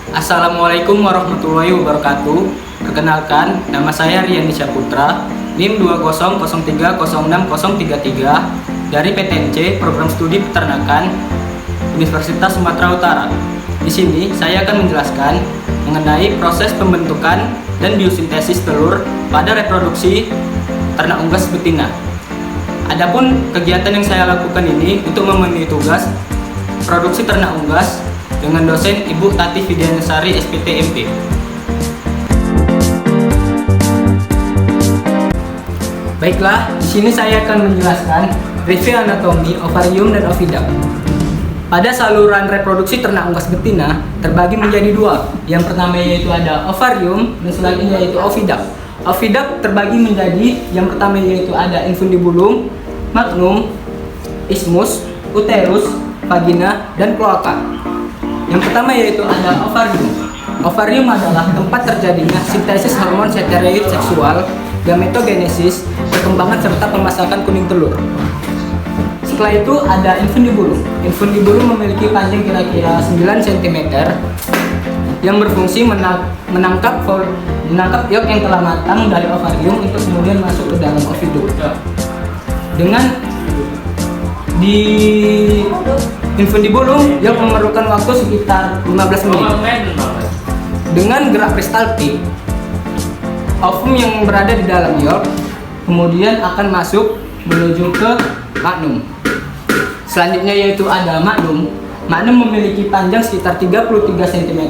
Assalamualaikum warahmatullahi wabarakatuh. Perkenalkan, nama saya Rian Nisyaputra, NIM 2003060033 dari PTNC Program Studi Peternakan Universitas Sumatera Utara. Di sini saya akan menjelaskan mengenai proses pembentukan dan biosintesis telur pada reproduksi ternak unggas betina. Adapun kegiatan yang saya lakukan ini untuk memenuhi tugas produksi ternak unggas dengan dosen Ibu Tati Fidianasari SPT MP. Baiklah, di sini saya akan menjelaskan review anatomi ovarium dan oviduct. Pada saluran reproduksi ternak unggas betina terbagi menjadi dua. Yang pertama yaitu ada ovarium dan selanjutnya yaitu oviduct. Oviduct terbagi menjadi yang pertama yaitu ada infundibulum, magnum, isthmus, uterus, vagina, dan kloaka. Yang pertama yaitu ada ovarium. Ovarium adalah tempat terjadinya sintesis hormon steroid seksual, gametogenesis, perkembangan serta pemasakan kuning telur. Setelah itu ada infundibulum. Infundibulum memiliki panjang kira-kira 9 cm yang berfungsi menangkap yolk yang telah matang dari ovarium untuk kemudian masuk ke dalam oviduct. Dengan di infundibulum yolk memerlukan waktu sekitar 15 menit. Dengan gerak peristaltik, ovum yang berada di dalam yolk kemudian akan masuk menuju ke magnum. Selanjutnya yaitu ada magnum. Magnum memiliki panjang sekitar 33 cm,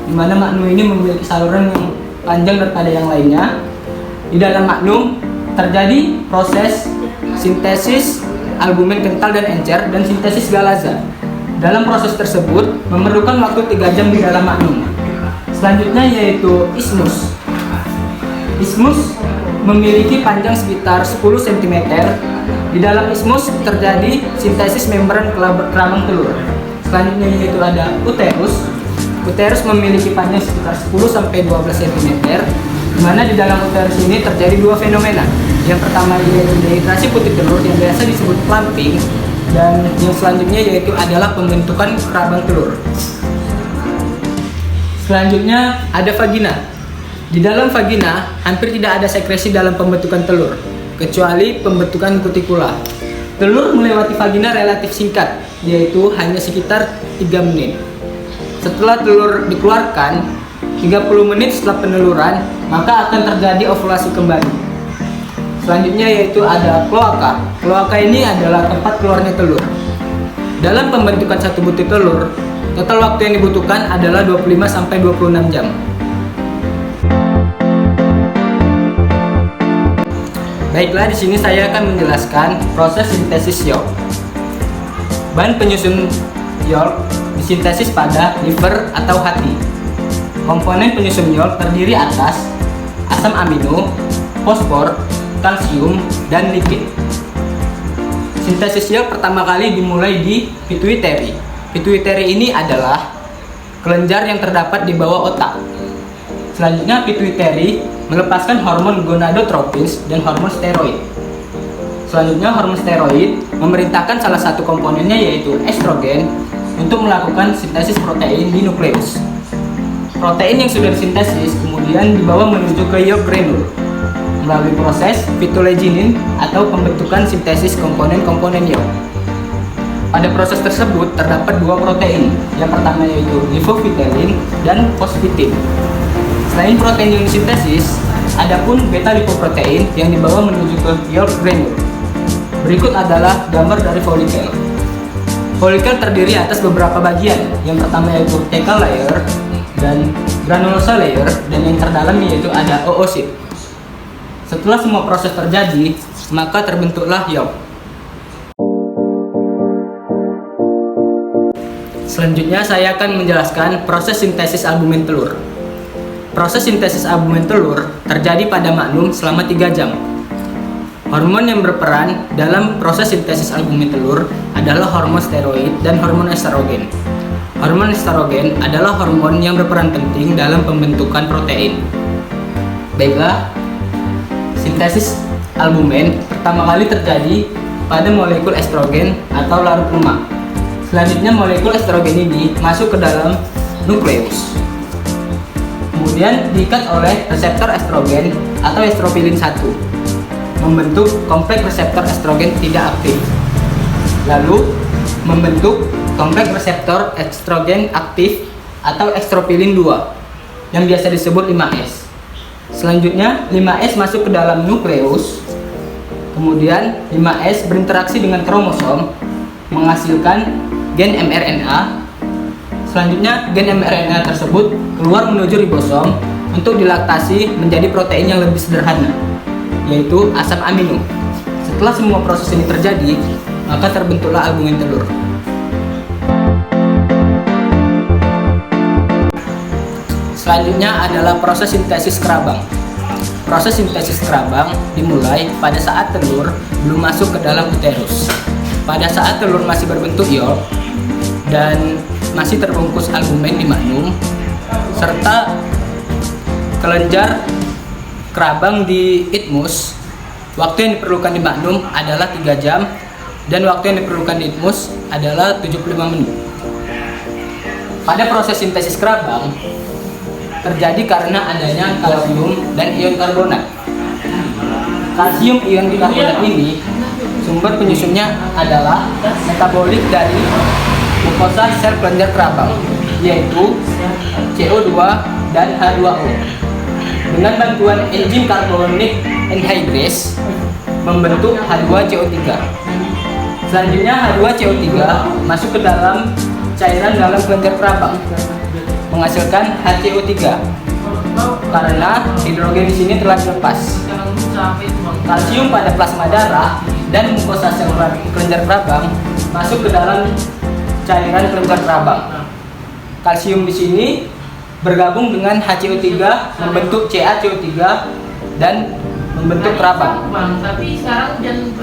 di mana magnum ini memiliki saluran yang panjang daripada yang lainnya. Di dalam magnum terjadi proses sintesis albumen kental dan encer dan sintesis galaza. Dalam proses tersebut memerlukan waktu 3 jam di dalam magnum. Selanjutnya yaitu isthmus. Isthmus memiliki panjang sekitar 10 cm. Di dalam isthmus terjadi sintesis membran kerambang telur. Selanjutnya yaitu ada uterus. Uterus memiliki panjang sekitar 10-12 cm, di mana di dalam uterus ini terjadi dua fenomena. Yang pertama yaitu dehidrasi putih telur yang biasa disebut clumping, dan yang selanjutnya yaitu adalah pembentukan kerambang telur. Selanjutnya ada vagina. Di dalam vagina hampir tidak ada sekresi dalam pembentukan telur, kecuali pembentukan kutikula. Telur melewati vagina relatif singkat, yaitu hanya sekitar 3 menit. Setelah telur dikeluarkan, 30 menit setelah peneluran, maka akan terjadi ovulasi kembali. Selanjutnya yaitu ada kloaka. Kloaka ini adalah tempat keluarnya telur. Dalam pembentukan satu butir telur, total waktu yang dibutuhkan adalah 25-26 jam. Baiklah, di sini saya akan menjelaskan proses sintesis yolk. Bahan penyusun yolk disintesis pada liver atau hati. Komponen penyusun yolk terdiri atas asam amino, fosfor, kalsium, dan lipid. Sintesis yolk pertama kali dimulai di pituitary. Pituitary ini adalah kelenjar yang terdapat di bawah otak. Selanjutnya pituitary melepaskan hormon gonadotropins dan hormon steroid. Selanjutnya hormon steroid memerintahkan salah satu komponennya yaitu estrogen untuk melakukan sintesis protein di nukleus. Protein yang sudah disintesis kemudian dibawa menuju ke yolk granule melalui proses phytolaginin atau pembentukan sintesis komponen-komponen yolk. Pada proses tersebut terdapat dua protein. Yang pertama yaitu lipofitellin dan fosfitin. Selain protein yang disintesis, ada pun beta lipoprotein yang dibawa menuju ke yolk granule. Berikut adalah gambar dari folikel. Folikel terdiri atas beberapa bagian. Yang pertama yaitu thecal layer dan granulosa layer, dan yang terdalam yaitu ada oosit. Setelah semua proses terjadi, maka terbentuklah yolk. Selanjutnya saya akan menjelaskan proses sintesis albumen telur. Proses sintesis albumen telur terjadi pada magnum selama 3 jam. Hormon yang berperan dalam proses sintesis albumen telur adalah hormon steroid dan hormon estrogen. Hormon estrogen adalah hormon yang berperan penting dalam pembentukan protein. Baiklah, sintesis albumen pertama kali terjadi pada molekul estrogen atau larut lemak. Selanjutnya molekul estrogen ini masuk ke dalam nukleus. Kemudian diikat oleh reseptor estrogen atau estropilin 1, membentuk kompleks reseptor estrogen tidak aktif. Lalu membentuk kompleks reseptor estrogen aktif atau estropilin 2 yang biasa disebut 5S. Selanjutnya 5S masuk ke dalam nukleus. Kemudian 5S berinteraksi dengan kromosom menghasilkan gen mRNA. Selanjutnya gen mRNA tersebut keluar menuju ribosom untuk dilaktasi menjadi protein yang lebih sederhana, yaitu asam amino. Setelah semua proses ini terjadi, maka terbentuklah albumin telur. Selanjutnya adalah proses sintesis kerabang. Proses sintesis kerabang dimulai pada saat telur belum masuk ke dalam uterus. Pada saat telur masih berbentuk yolk dan masih terbungkus albumin di magnum, serta kelenjar kerabang di isthmus, waktu yang diperlukan di magnum adalah 3 jam dan waktu yang diperlukan di isthmus adalah 75 menit. Pada proses sintesis kerabang terjadi karena adanya kalsium dan ion karbonat. Kalsium ion karbonat ini sumber penyusunnya adalah metabolit dari mukosa sel kelenjar kerabang, yaitu CO2 dan H2O. Dengan bantuan enzim carbonic anhydrase membentuk H2CO3. Selanjutnya H2CO3 masuk ke dalam cairan dalam kelenjar kerabang, menghasilkan HCO3 karena hidrogen di sini telah dilepas. Kalsium pada plasma darah dan mukosa sel kelenjar kerabang masuk ke dalam cairan kelenjar kerabang. Kalsium di sini bergabung dengan HCO3 membentuk CaCO3 dan membentuk kerabang.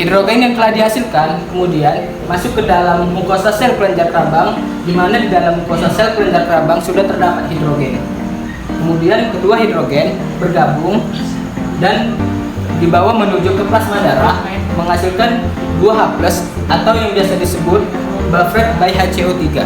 Hidrogen yang telah dihasilkan kemudian masuk ke dalam mukosa sel kelenjar kerabang, di mana di dalam mukosa sel kelenjar kerabang sudah terdapat hidrogen. Kemudian kedua hidrogen bergabung dan dibawa menuju ke plasma darah menghasilkan 2H+ atau yang biasa disebut buffered by HCO3.